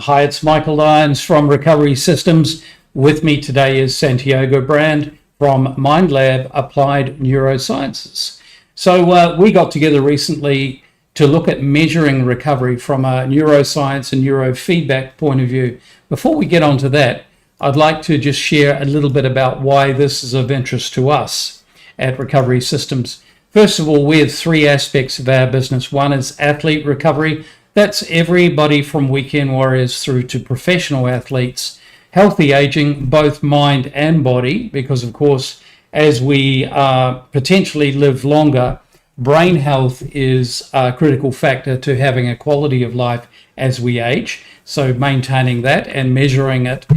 Hi, it's Michael Lyons from Recovery Systems. With me today is Santiago Brand from MindLab Applied Neurosciences. So we got together recently to look at measuring recovery from a neuroscience and neurofeedback point of view. Before we get on to that, I'd like to just share a little bit about why this is of interest to us at Recovery Systems. First of all, we have three aspects of our business. One is athlete recovery. That's everybody from weekend warriors through to professional athletes. Healthy aging, both mind and body, because of course, as we potentially live longer, brain health is a critical factor to having a quality of life as we age. So maintaining that and measuring it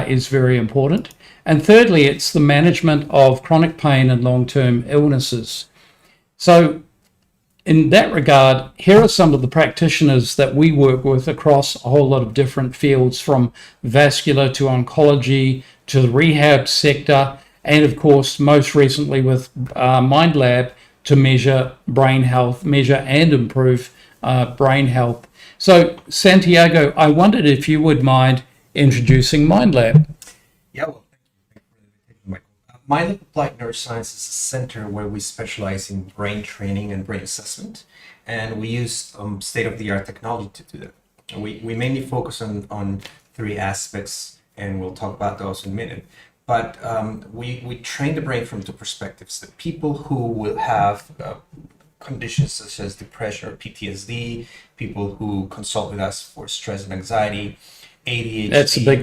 is very important. And thirdly, it's the management of chronic pain and long-term illnesses. So in that regard, here are some of the practitioners that we work with across a whole lot of different fields, from vascular to oncology to the rehab sector, and of course, most recently with MindLab to measure brain health, measure and improve brain health. So Santiago, I wondered if you would mind introducing MindLab. Yeah, well, thank you for the invitation, Michael. MindLab Applied Neuroscience is a center where we specialize in brain training and brain assessment, and we use state-of-the-art technology to do that. We mainly focus on three aspects, and we'll talk about those in a minute. But we train the brain from two perspectives. The people who will have conditions such as depression or PTSD, people who consult with us for stress and anxiety, ADHD.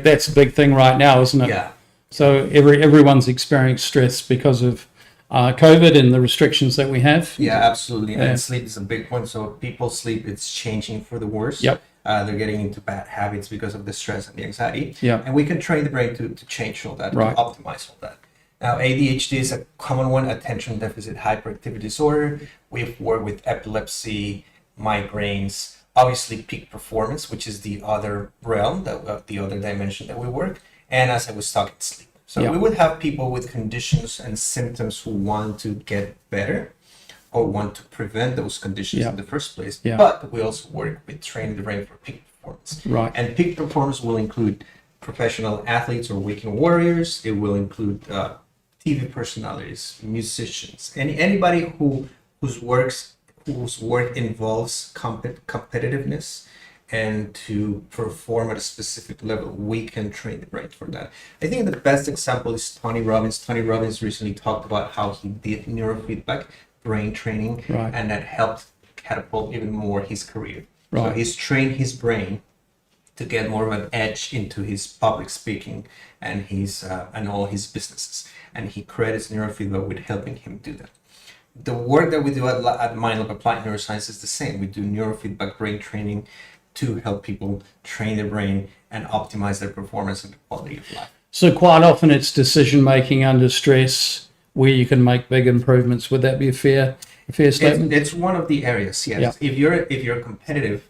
That's a big thing right now, isn't it? Yeah. So everyone's experiencing stress because of COVID and the restrictions that we have. Yeah, absolutely. Yeah. And sleep is a big one. So people's sleep, it's changing for the worse. Yep. They're getting into bad habits because of the stress and the anxiety. Yeah. And we can train the brain to change all that, right. to optimize all that. Now, ADHD is a common one, attention deficit hyperactivity disorder. We've worked with epilepsy, migraines, obviously peak performance, which is the other realm, the other dimension that we work. And as I was talking, sleep. So we would have people with conditions and symptoms who want to get better or want to prevent those conditions in the first place. Yeah. But we also work with training the brain for peak performance. Right. And peak performance will include professional athletes or weekend warriors. It will include TV personalities, musicians, anybody whose work involves competitiveness and to perform at a specific level. We can train the brain for that. I think the best example is Tony Robbins. Tony Robbins recently talked about how he did neurofeedback brain training, and that helped catapult even more his career. So he's trained his brain to get more of an edge into his public speaking and his and all his businesses. And he credits neurofeedback with helping him do that. The work that we do at MindLab Applied Neuroscience is the same. We do neurofeedback brain training to help people train their brain and optimize their performance and quality of life. So quite often it's decision making under stress where you can make big improvements. Would that be a fair statement? It's one of the areas, yes. Yeah. If you're competitive,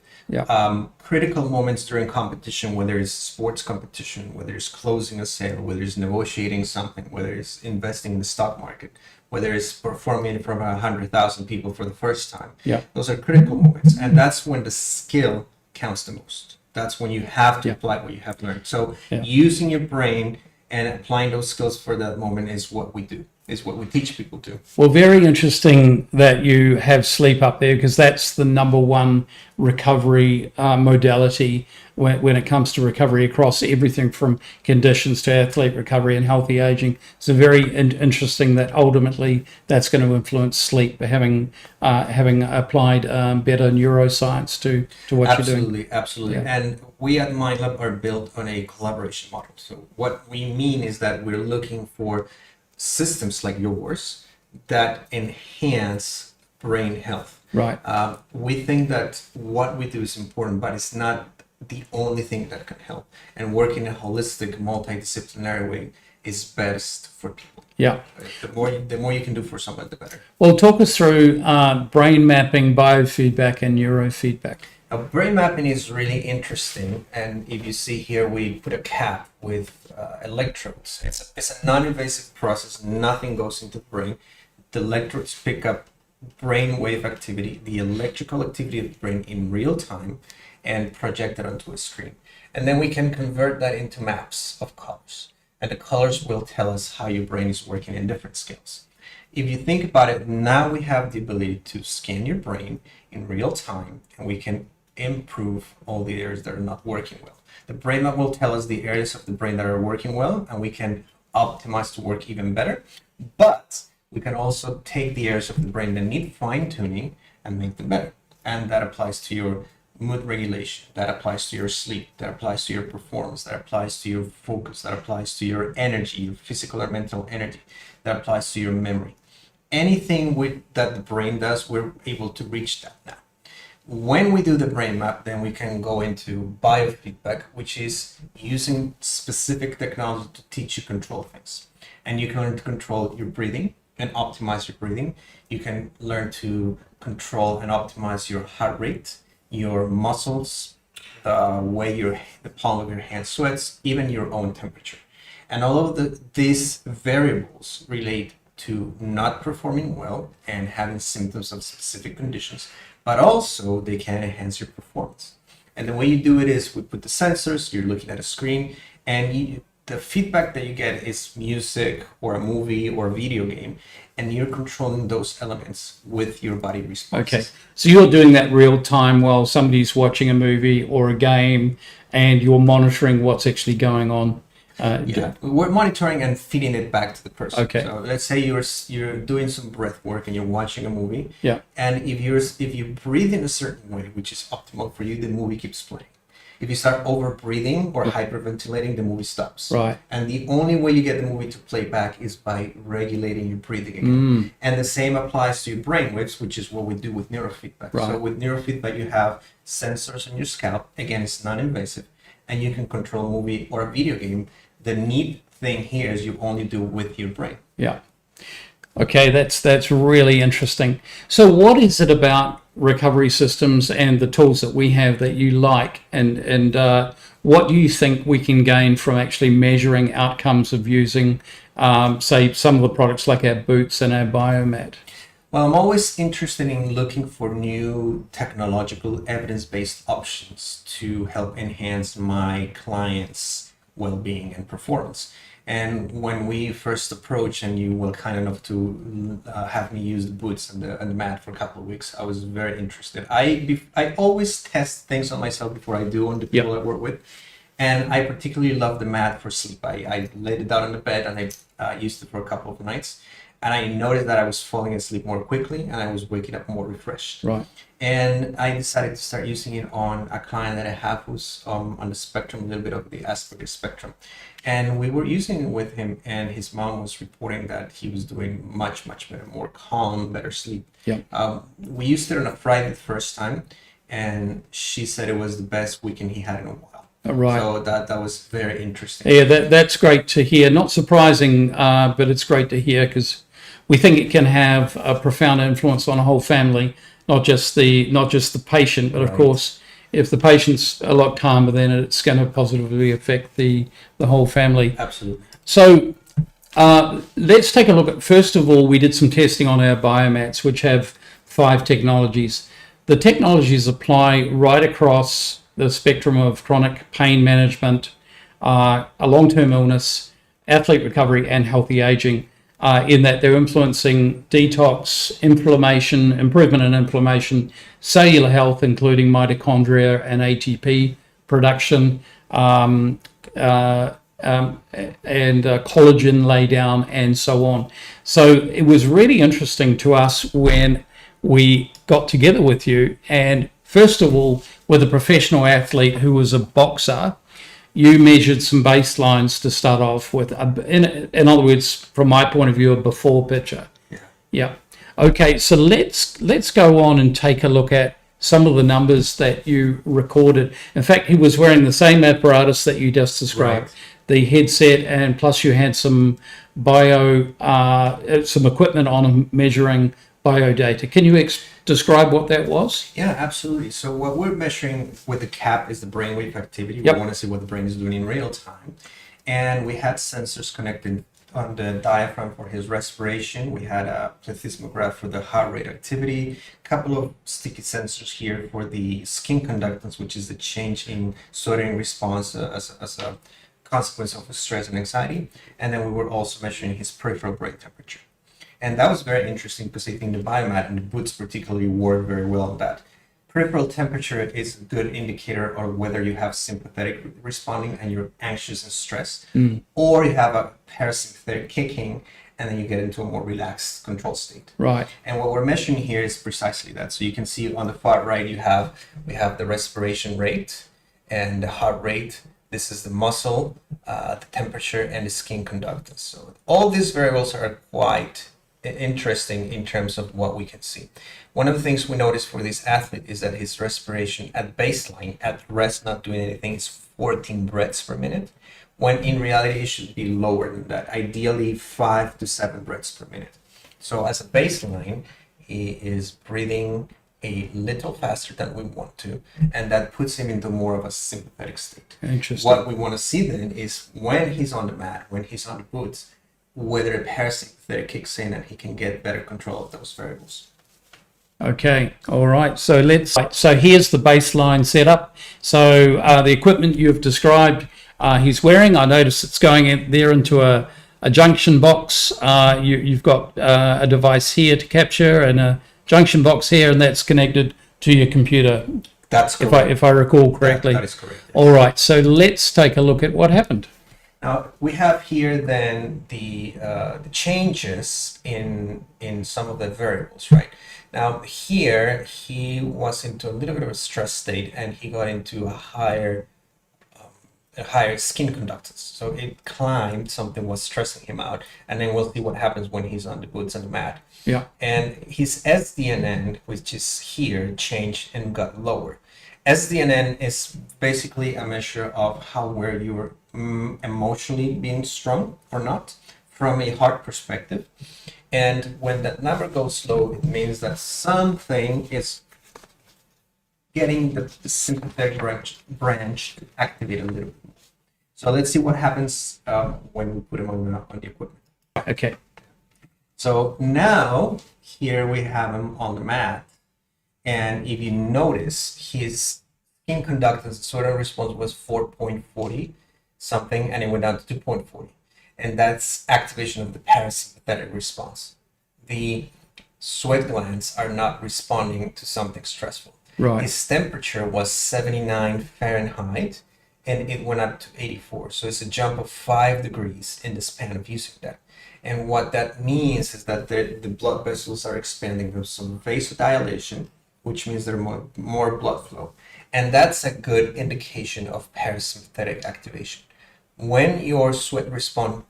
critical moments during competition, whether it's sports competition, whether it's closing a sale, whether it's negotiating something, whether it's investing in the stock market, whether it's performing in front of 100,000 people for the first time. Yeah. Those are critical moments. And that's when the skill counts the most. That's when you have to apply what you have learned. So using your brain and applying those skills for that moment is what we do, is what we teach people to. Well, very interesting that you have sleep up there, because that's the number one recovery modality when it comes to recovery across everything from conditions to athlete recovery and healthy aging. It's very interesting that ultimately that's going to influence sleep, having applied better neuroscience to what you're doing. Absolutely. And we at MindLab are built on a collaboration model. So what we mean is that we're looking for systems like yours that enhance brain health. Right. We think that what we do is important, but it's not the only thing that can help. And working in a holistic, multidisciplinary way is best for people. Yeah. The more you can do for someone, the better. Well, talk us through brain mapping, biofeedback, and neurofeedback. Now, brain mapping is really interesting, and if you see here, we put a cap with electrodes. It's a non-invasive process. Nothing goes into the brain. The electrodes pick up brainwave activity, the electrical activity of the brain in real time, and project it onto a screen. And then we can convert that into maps of colors. And the colors will tell us how your brain is working in different scales. If you think about it, now we have the ability to scan your brain in real time, and we can improve all the areas that are not working well. The brain map will tell us the areas of the brain that are working well, and we can optimize to work even better. But we can also take the areas of the brain that need fine-tuning and make them better. And that applies to your mood regulation, that applies to your sleep, that applies to your performance, that applies to your focus, that applies to your energy, your physical or mental energy, that applies to your memory. Anything that the brain does, we're able to reach that now. When we do the brain map, then we can go into biofeedback, which is using specific technology to teach you control things. And you can learn to control your breathing and optimize your breathing. You can learn to control and optimize your heart rate, your muscles, the way the palm of your hand sweats, even your own temperature. And all of these variables relate to not performing well and having symptoms of specific conditions, but also they can enhance your performance. And the way you do it is we put the sensors, you're looking at a screen, and the feedback that you get is music or a movie or a video game, and you're controlling those elements with your body responses. Okay, so you're doing that real time while somebody's watching a movie or a game, and you're monitoring what's actually going on. Yeah, we're monitoring and feeding it back to the person. Okay. So let's say you're doing some breath work and you're watching a movie. Yeah. And if you breathe in a certain way, which is optimal for you, the movie keeps playing. If you start over breathing or hyperventilating, the movie stops. Right. And the only way you get the movie to play back is by regulating your breathing again. And the same applies to your brain waves, which is what we do with neurofeedback. Right. So with neurofeedback, you have sensors on your scalp. Again, it's non-invasive, and you can control a movie or a video game. The neat thing here is you only do with your brain. Yeah. Okay, that's really interesting. So what is it about recovery systems and the tools that we have that you like, and what do you think we can gain from actually measuring outcomes of using, say, some of the products like our boots and our biomat? Well, I'm always interested in looking for new technological evidence-based options to help enhance my clients' well-being and performance. And when we first approached, and you were kind enough to have me use the boots and the mat for a couple of weeks, I was very interested. I always test things on myself before I do on the people I work with. And I particularly love the mat for sleep. I laid it down on the bed and I used it for a couple of nights. And I noticed that I was falling asleep more quickly and I was waking up more refreshed. Right. And I decided to start using it on a client that I have who's on the spectrum, a little bit of the Asperger's spectrum. And we were using it with him, and his mom was reporting that he was doing much, much better, more calm, better sleep. Yeah. We used it on a Friday the first time, and she said it was the best weekend he had in a while. Right. So that was very interesting. Yeah, that's great to hear. Not surprising, but it's great to hear because we think it can have a profound influence on a whole family, not just the patient, but of course, if the patient's a lot calmer, then it's going to positively affect the whole family. Absolutely. So let's take a look at, first of all, we did some testing on our biomats, which have 5 technologies. The technologies apply right across the spectrum of chronic pain management, a long-term illness, athlete recovery, and healthy aging. In that they're influencing detox, inflammation, improvement in inflammation, cellular health, including mitochondria and ATP production, and collagen laydown, and so on. So it was really interesting to us when we got together with you. And first of all, with a professional athlete who was a boxer, you measured some baselines to start off with. In other words, from my point of view, a before picture. Yeah. Okay, so let's go on and take a look at some of the numbers that you recorded. In fact, he was wearing the same apparatus that you just described, the headset, and plus you had some some equipment on him measuring biodata. Can you describe what that was? Yeah, absolutely. So what we're measuring with the cap is the brainwave activity. Yep. We want to see what the brain is doing in real time. And we had sensors connected on the diaphragm for his respiration. We had a plethysmograph for the heart rate activity, a couple of sticky sensors here for the skin conductance, which is the change in sweating response as a consequence of stress and anxiety. And then we were also measuring his peripheral brain temperature. And that was very interesting because I think the biomat and the boots particularly work very well on that. Peripheral temperature is a good indicator of whether you have sympathetic responding and you're anxious and stressed, or you have a parasympathetic kicking and then you get into a more relaxed control state. Right. And what we're measuring here is precisely that. So you can see on the far right, we have the respiration rate and the heart rate. This is the muscle, the temperature, and the skin conductance. So all these variables are quite interesting in terms of what we can see. One of the things we noticed for this athlete is that his respiration at baseline, at rest, not doing anything, is 14 breaths per minute, when in reality it should be lower than that, ideally 5 to 7 breaths per minute. So as a baseline, he is breathing a little faster than we want to, and that puts him into more of a sympathetic state. Interesting. What we want to see then is when he's on the mat, when he's on the boots, whether a parasympathetic kicks in and he can get better control of those variables. Okay, all right. So here's the baseline setup. So the equipment you've described, he's wearing. I notice it's going in there into a junction box. You've got a device here to capture and a junction box here, and that's connected to your computer. That's correct. If I recall correctly. That is correct. Yes. All right. So let's take a look at what happened. Now we have here then the changes in some of the variables, right? Now here he was into a little bit of a stress state and he got into a higher skin conductance. So it climbed, something was stressing him out, and then we'll see what happens when he's on the boots and the mat. Yeah. And his SDNN, which is here, changed and got lower. SDNN is basically a measure of how where you're emotionally being strong or not from a heart perspective. And when that number goes low, it means that something is getting the sympathetic branch activated a little bit more. So let's see what happens when we put him on the equipment. Okay. So now here we have him on the mat. And if you notice, his skin conductance sort of response was 4.40 something, and it went down to 2.40. And that's activation of the parasympathetic response. The sweat glands are not responding to something stressful. Right. His temperature was 79 Fahrenheit, and it went up to 84. So it's a jump of 5 degrees in the span of using that. And what that means is that the blood vessels are expanding. There's some vasodilation, which means there's more blood flow. And that's a good indication of parasympathetic activation. When your sweat response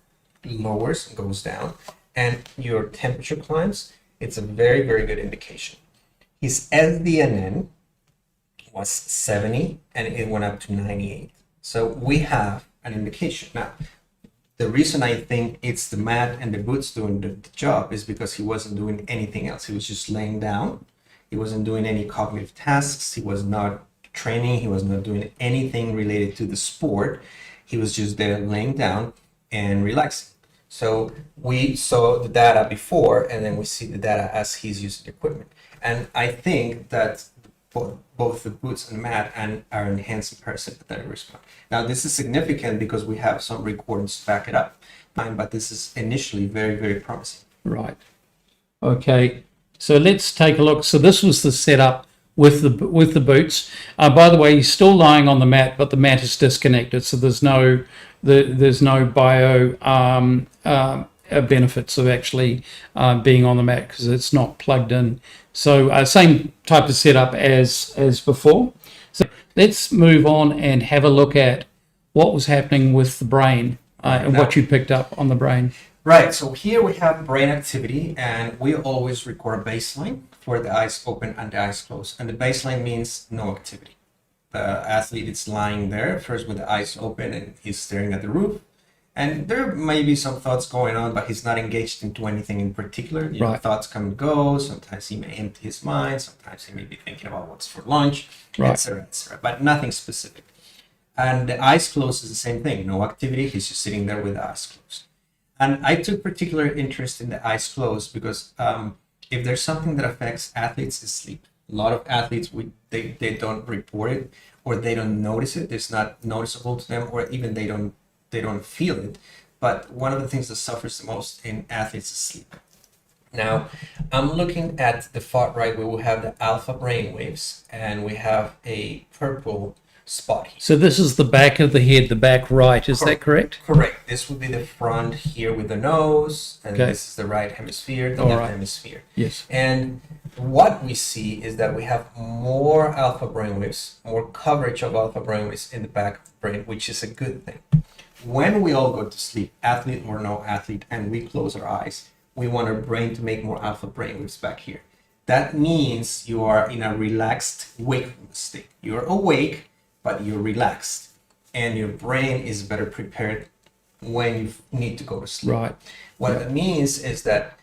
lowers, goes down, and your temperature climbs, it's a very, very good indication. His SDNN was 70, and it went up to 98. So we have an indication. Now, the reason I think it's the mat and the boots doing the job is because he wasn't doing anything else. He was just laying down. He wasn't doing any cognitive tasks. He was not training. He was not doing anything related to the sport. He was just there laying down and relaxing. So we saw the data before, and then we see the data as he's using the equipment. And I think that both the boots and the mat are enhancing parasympathetic response. Now, this is significant because we have some recordings to back it up, but this is initially very, very promising. Right. Okay. So let's take a look. So this was the setup with the boots. By the way, he's still lying on the mat, but the mat is disconnected, so there's no bio benefits of actually being on the mat because it's not plugged in. So same type of setup as before. So let's move on and have a look at what was happening with the brain and what you picked up on the brain. Right, so here we have brain activity, and we always record a baseline for the eyes open and the eyes closed. And the baseline means no activity. The athlete is lying there, first with the eyes open, and he's staring at the roof. And there may be some thoughts going on, but he's not engaged into anything in particular. You know, thoughts come and go. Sometimes he may empty his mind. Sometimes he may be thinking about what's for lunch, etc., etc. But nothing specific. And the eyes closed is the same thing. No activity. He's just sitting there with the eyes closed. And I took particular interest in the eyes closed because if there's something that affects athletes, is sleep. A lot of athletes, they don't report it, or they don't notice it. It's not noticeable to them, or even they don't feel it. But one of the things that suffers the most in athletes is sleep. Now, I'm looking at the far right where we have the alpha brain waves, and we have a purple spot here. So this is the back of the head, the back right. Is that correct? Correct. This would be the front here with the nose, and this is the right hemisphere, the left hemisphere. Yes. And what we see is that we have more alpha brainwaves, more coverage of alpha brainwaves in the back of the brain, which is a good thing. When we all go to sleep, athlete or no athlete, and we close our eyes, we want our brain to make more alpha brainwaves back here. That means you are in a relaxed wakefulness state. You're awake, but you're relaxed, and your brain is better prepared when you need to go to sleep. Right. What it means is that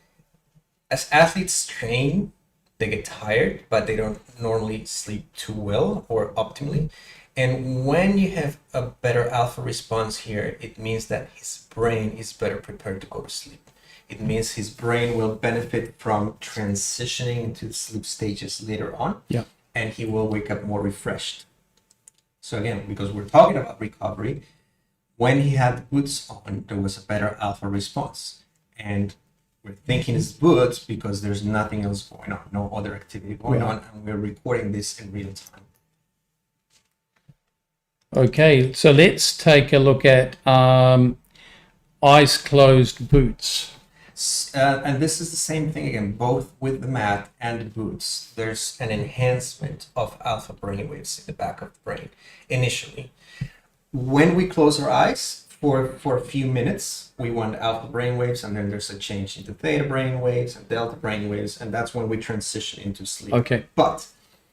as athletes train, they get tired, but they don't normally sleep too well or optimally. And when you have a better alpha response here, it means that his brain is better prepared to go to sleep. It means his brain will benefit from transitioning into sleep stages later on, and he will wake up more refreshed. So again, because we're talking about recovery, when he had the boots on, there was a better alpha response. And we're thinking it's boots because there's nothing else going on, no other activity going on, and we're recording this in real time. Okay, so let's take a look at eyes closed boots. And this is the same thing again, both with the mat and the boots. There's an enhancement of alpha brainwaves in the back of the brain initially. When we close our eyes for a few minutes, we want alpha brainwaves, and then there's a change into theta brainwaves and delta brainwaves, and that's when we transition into sleep. Okay. But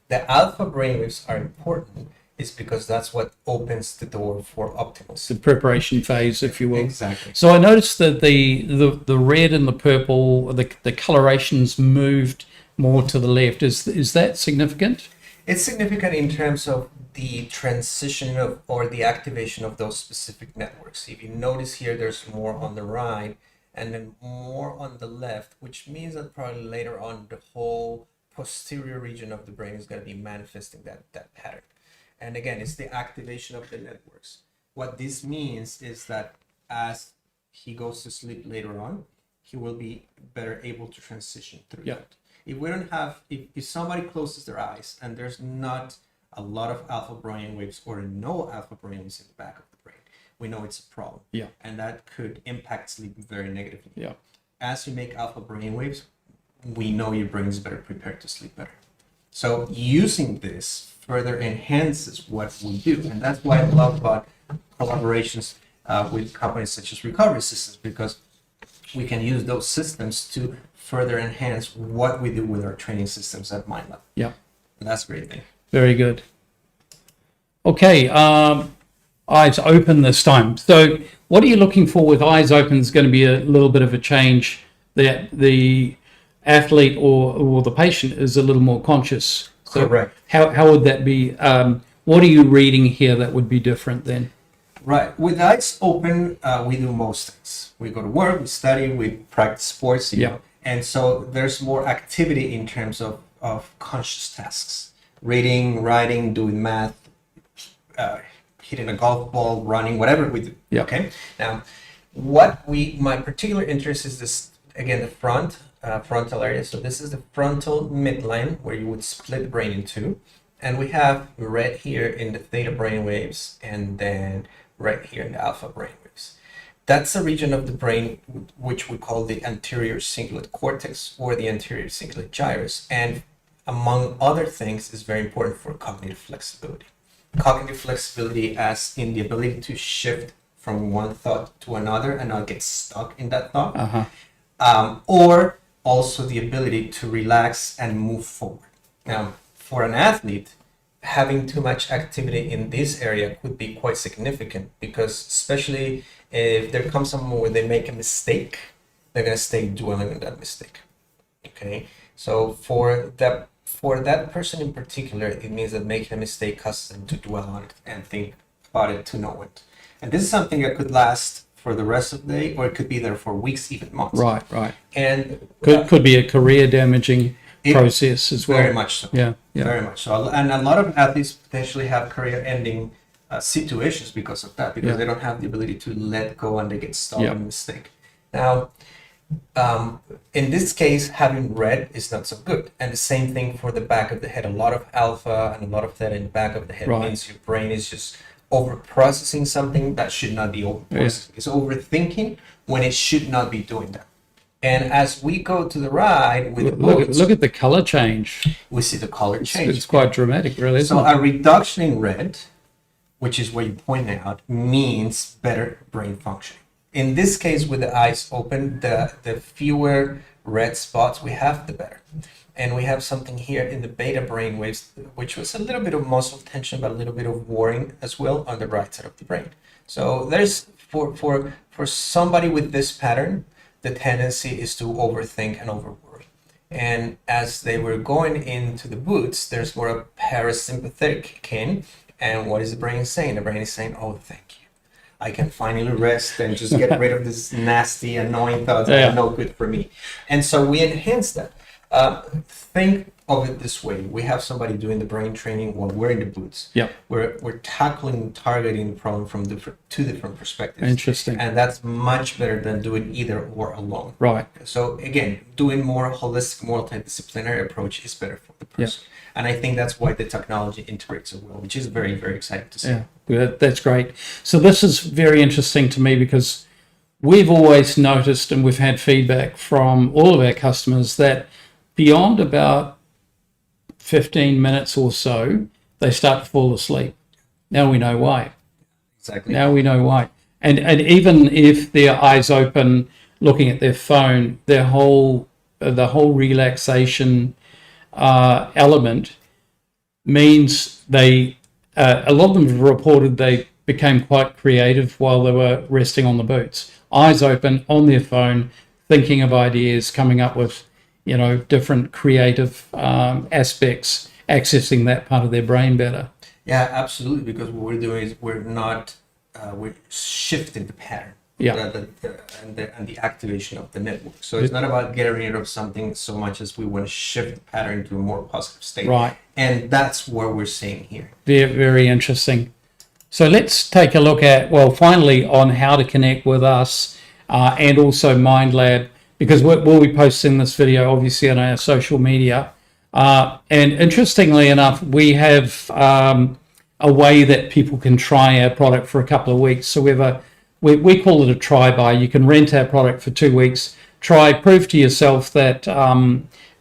the alpha brainwaves are important is because that's what opens the door for optimal sleep. The preparation phase, if you will. Exactly. So I noticed that the red and the purple, the colorations moved more to the left. Is that significant? It's significant in terms of the transition of or the activation of those specific networks. If you notice here, there's more on the right and then more on the left, which means that probably later on the whole posterior region of the brain is going to be manifesting that pattern. And again, it's the activation of the networks. What this means is that as he goes to sleep later on, he will be better able to transition through that. If we don't have, if somebody closes their eyes and there's not a lot of alpha brain waves or no alpha brain waves in the back of the brain, we know it's a problem. Yeah. And that could impact sleep very negatively. Yeah. As you make alpha brain waves, we know your brain is better prepared to sleep better. So using this further enhances what we do. And that's why I love about collaborations with companies such as Recovery Systems, because we can use those systems to further enhance what we do with our training systems at MindLab. Yeah. And that's a great thing. Very good. Okay, eyes open this time. So what are you looking for with eyes open? Is going to be a little bit of a change that the athlete or the patient is a little more conscious. So correct. How would that be? What are you reading here that would be different then? Right. With eyes open, we do most things. We go to work, we study, we practice sports. You know? And so there's more activity in terms of conscious tasks. Reading, writing, doing math, hitting a golf ball, running, whatever we do. Yeah. Okay. Now, my particular interest is this, again, the frontal area. So this is the frontal midline where you would split the brain in two. And we have red here in the theta brain waves and then red here in the alpha brain waves. That's a region of the brain which we call the anterior cingulate cortex or the anterior cingulate gyrus. And among other things is very important for cognitive flexibility. Cognitive flexibility as in the ability to shift from one thought to another and not get stuck in that thought. Or also the ability to relax and move forward. Now, for an athlete, having too much activity in this area could be quite significant because especially if there comes someone where they make a mistake, they're going to stay dwelling on that mistake. Okay, so for that person in particular, it means that making a mistake causes them to dwell on it and think about it to know it. And this is something that could last for the rest of the day, or it could be there for weeks, even months. Right, right. And Could be a career damaging it- process as well. very much so. Yeah, yeah. Very much so. And a lot of athletes potentially have career-ending situations because of that, because Yeah. they don't have the ability to let go and they get stuck Yeah. in a mistake. Now, in this case, having red is not so good. And the same thing for the back of the head. A lot of alpha and a lot of theta in the back of the head Right. means your brain is just over processing something that should not be over processing. It's overthinking when it should not be doing that. And as we go to the right with the boots, Look at the color change. we see the color change. It's quite dramatic, really, isn't So it? a reduction in red, which is what you pointed out, means better brain function. In this case, with the eyes open, the fewer red spots we have, the better. And we have something here in the beta brain waves, which was a little bit of muscle tension, but a little bit of worrying as well on the right side of the brain. So there's for somebody with this pattern, the tendency is to overthink and overworry. And as they were going into the boots, there's more a parasympathetic kick in. And what is the brain saying? The brain is saying, oh, thank you. I can finally rest and just get rid of this nasty, annoying thoughts that are no good for me. And so we enhance that. Think of it this way. We have somebody doing the brain training while we're in the boots. Yeah. We're targeting the problem from two different perspectives. Interesting. And that's much better than doing either or alone. Right. So again, doing more holistic, multidisciplinary approach is better for the person. And I think that's why the technology integrates so well, which is very, very exciting to see. Yeah, good. That's great. So this is very interesting to me because we've always noticed, and we've had feedback from all of our customers, that beyond about 15 minutes or so, they start to fall asleep. Now we know why. Exactly. Now we know why. And even if their eyes open, looking at their phone, the whole relaxation element means they a lot of them have reported they became quite creative while they were resting on the boots, eyes open on their phone, thinking of ideas, coming up with different creative aspects, accessing that part of their brain better. Yeah, absolutely. Because what we're doing is we're shifting the pattern. Yeah. And the activation of the network. So it's not about getting rid of something so much as we want to shift the pattern to a more positive state. Right. And that's what we're seeing here. Very, very interesting. So let's take a look at, finally, on how to connect with us and also MindLab, because we'll be posting this video, obviously, on our social media. And interestingly enough, we have a way that people can try our product for a couple of weeks. So we call it a try-buy. You can rent our product for 2 weeks, prove to yourself that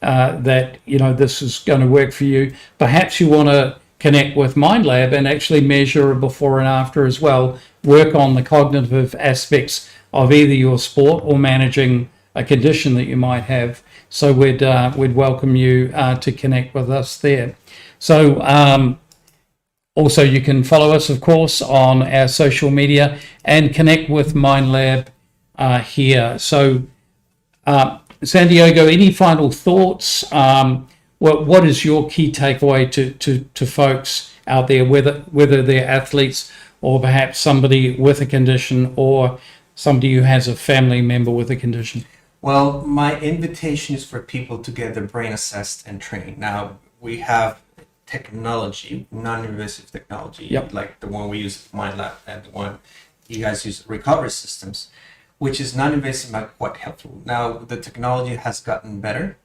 this is going to work for you. Perhaps you want to connect with MindLab and actually measure a before and after as well, work on the cognitive aspects of either your sport or managing a condition that you might have. So we'd welcome you to connect with us there. So also, you can follow us, of course, on our social media and connect with MindLab here. So, Santiago, any final thoughts? What is your key takeaway to folks out there, whether they're athletes or perhaps somebody with a condition or somebody who has a family member with a condition? Well, my invitation is for people to get their brain assessed and trained. Now, we have technology, non-invasive technology, like the one we use at MindLab and the one you guys use, recovery systems, which is non-invasive but quite helpful. Now, the technology has gotten better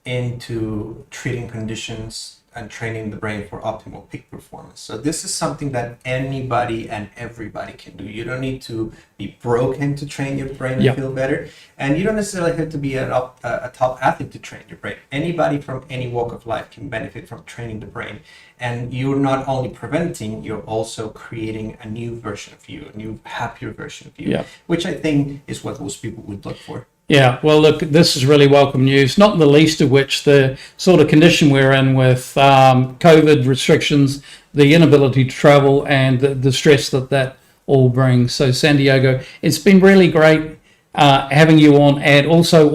into treating conditions and training the brain for optimal peak performance. So this is something that anybody and everybody can do. You don't need to be broken to train your brain and feel better. And you don't necessarily have to be a top athlete to train your brain. Anybody from any walk of life can benefit from training the brain. And you're not only preventing, you're also creating a new version of you, a new happier version of you, which I think is what most people would look for. Yeah, well, look, this is really welcome news, not the least of which the sort of condition we're in with COVID restrictions, the inability to travel, and the stress that all brings. So, Santiago, it's been really great having you on, and also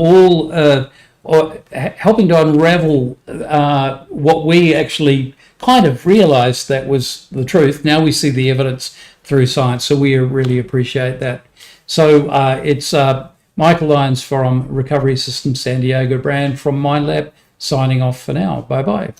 helping to unravel what we actually kind of realized that was the truth. Now we see the evidence through science. So we really appreciate that. So it's Michael Lyons from Recovery Systems Santiago Brand from MindLab signing off for now. Bye-bye.